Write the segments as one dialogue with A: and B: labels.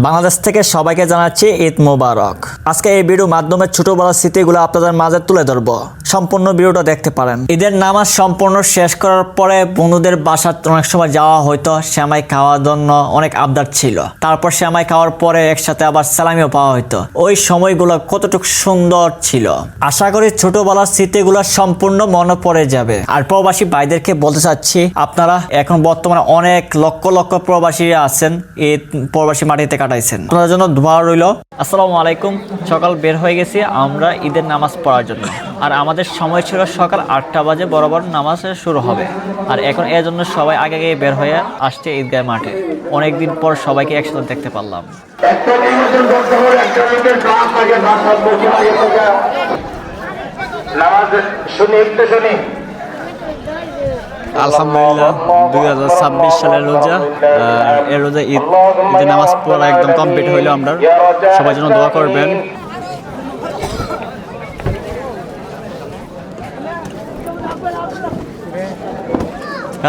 A: বাংলাদেশ থেকে সবাইকে জানাচ্ছি ঈদ মোবারক। আজকে এই ভিডিওর মাধ্যমে ছোটবেলার স্মৃতিগুলো আপনাদের মাঝে তুলে ধরবো। সম্পূর্ণ ভিডিওটা দেখতে পারেন। ঈদের নামাজ সম্পূর্ণ শেষ করার পরে বন্ধুদের বাসায় অনেক সময় যাওয়া হয়তো সেমাই খাওয়ার জন্য, অনেক আবদার ছিল। তারপর সেমাই খাওয়ার পরে একসাথে আবার সালামিও পাওয়া হইতো। ওই সময়গুলো কতটুকু সুন্দর ছিল। আশা করি ছোটবেলার স্মৃতিগুলো সম্পূর্ণ মনে পড়ে যাবে। আর প্রবাসী ভাইদেরকে বলতে চাচ্ছি, আপনারা এখন বর্তমানে অনেক লক্ষ লক্ষ প্রবাসী আছেন, ঈদ প্রবাসী মাটিতে কাটাইছেন। আপনাদের জন্য দোয়া রইল। আসসালামু আলাইকুম। সকাল বের হয়ে গেছি আমরা ঈদের নামাজ পড়ার জন্য। আর আমাদের সময় ছিল সকাল 8টা বাজে বরাবর নামাজ শুরু হবে। আর এখন এর জন্য সবাই আগে আগে বের হয়ে আসছে ঈদগাহ মাঠে। অনেকদিন পর সবাইকে একসাথে দেখতে পারলাম। আলহামদুলিল্লাহ 2026 সালের রোজা, এই রোজা ঈদের নামাজ পড়া একদম কমপ্লিট হইলো। আমরা সবার জন্য দোয়া করবেন।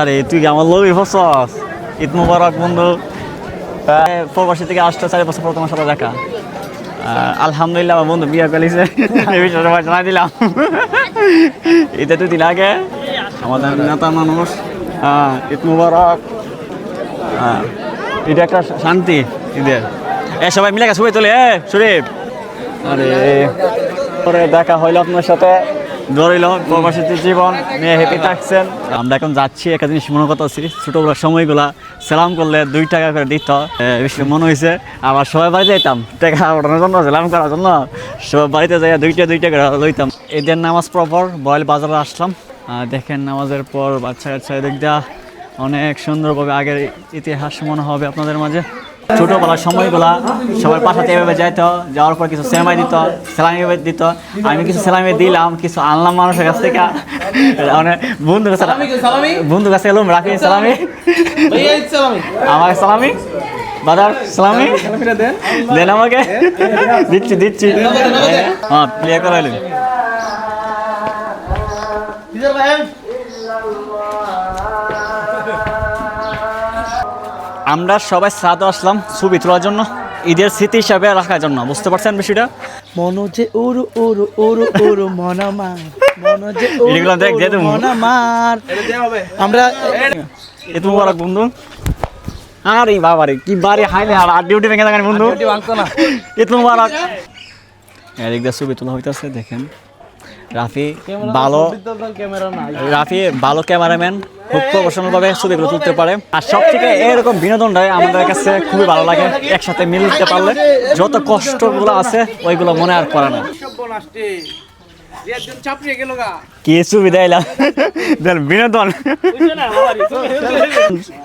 A: আরে তুই আমার লোক ফসস। ঈদ মুবারক বন্ধু। প্রবাসী থেকে আসতে 4 বছর পর তোমার সাথে দেখা। আলহামদুলিল্লাহ আমার বন্ধু বিয়ে করেছে, এই বিষয়ে সবাই জানাই দিলাম। ঈদে 2 দিন আগে আমাদের নেতা মানুষ। ঈদ মুবারক। এটা একটা শান্তি ঈদের। সবাই মিলে গেছে, ছবি তোলে শরীফ। আরে পরে দেখা হইলো আপনার সাথে, ধরিল প্রবাসীদের জীবন নিয়ে হ্যাপি থাকছেন। আমরা এখন যাচ্ছি, একটা জিনিস মনে করতেছি, ছোটবেলার সময়গুলা সালাম করলে 2 টাকা করে দিত, বেশি মনে হয়েছে। আবার সবাই বাড়িতে যেতাম টাকা ওঠানোর জন্য, সালাম করার জন্য সবাই বাড়িতে যাই 2 টাকা করে লইতাম। ঈদের নামাজ পর বয়েল বাজারে আসলাম। দেখেন নামাজের পর বাচ্চা কাচ্চা দিকটা অনেক সুন্দরভাবে আগের ইতিহাস মনে হবে আপনাদের মাঝে। ছোটবেলার সময়গুলা সবাই পাঠাতে এভাবে যাইতো, যাওয়ার পর কিছু সেমাই দিত, সেলামি দিত। আমি কিছু সেলামি দিলাম, কিছু আনলাম মানুষের কাছ থেকে। মানে বন্ধু কাছে এলাম, রাখি সালামি, আমার সালামি, বাজার সালামি দেন আমাকে। দিচ্ছি হ্যাঁ, প্লে করাইলেন। আমরা সবাই সাদা আসলাম ছবি তোলার জন্য, ঈদের স্মৃতি হিসাবে রাখার জন্য। বুঝতে পারছেন বিষয়টা?
B: মনোজে উরু উরু উরু উরু মনমার, মনোজে
A: এগুলো দেখ দে তুমি
B: মনমার। আমরা
A: ঈদ মুবারক বন্ধু। আরে বাবারে কি বারে হাইলে আর ডিউটি ভেঙে থাকেন বন্ধু। ঈদ মুবারক। এদিক দিয়ে ছবি তোলা হইতাছে, দেখেন রাফি ভালো ক্যামেরাম্যান, খুব প্রফেশনালভাবে ছবিগুলো তুলতে পারে। আর সব থেকে এরকম বিনোদনটাই আমাদের কাছে খুবই ভালো লাগে। একসাথে মিলতে পারলে যত কষ্টগুলো আছে ওইগুলো মনে আর করে না। কি সুবিধা এলাম বিনোদন।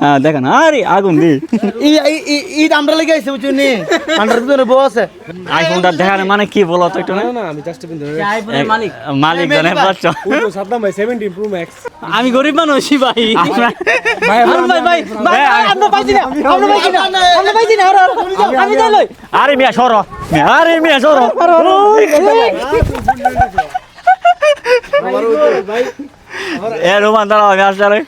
A: হ্যাঁ দেখেন, আরে আগুন দি
B: ঈদ আমরা লেগে আইছে বুঝছো নি, আন্ডার ভিতরে বউ আছে।
A: আইফোনটা দেখার মানে কি বলো তো একটু? না
B: আমি জাস্ট
A: মালিক জানে পাচ্ছো।
B: আমি গরিব মানুষই ভাই।
A: আরে মিয়া সর, এ রোমান দাঁড়াও, আমি আসলে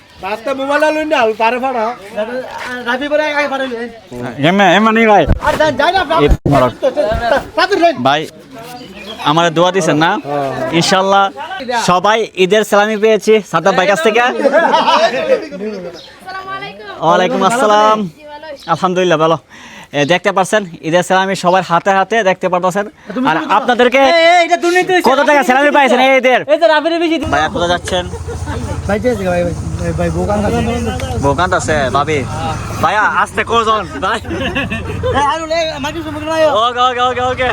A: ভাই আমার দোয়া দিচ্ছেন না? ইনশাল্লাহ সবাই ঈদের সালামি পেয়েছি সাদ্দাম ভাই কাছ থেকে। ওয়ালাইকুম আসসালাম। আলহামদুলিল্লাহ ভালো। দেখতে পাচ্ছেন ঈদের সালামি সবার হাতে হাতে দেখতে পাচ্ছেন। আর আপনাদেরকে কত টাকা সালামি পাইছেন এই ঈদের? ভাই কোথায় যাচ্ছেন? বোকান আছে ভাবি। ভাইয়া আসতে কজন ভাই? ওকে ওকে ওকে ওকে।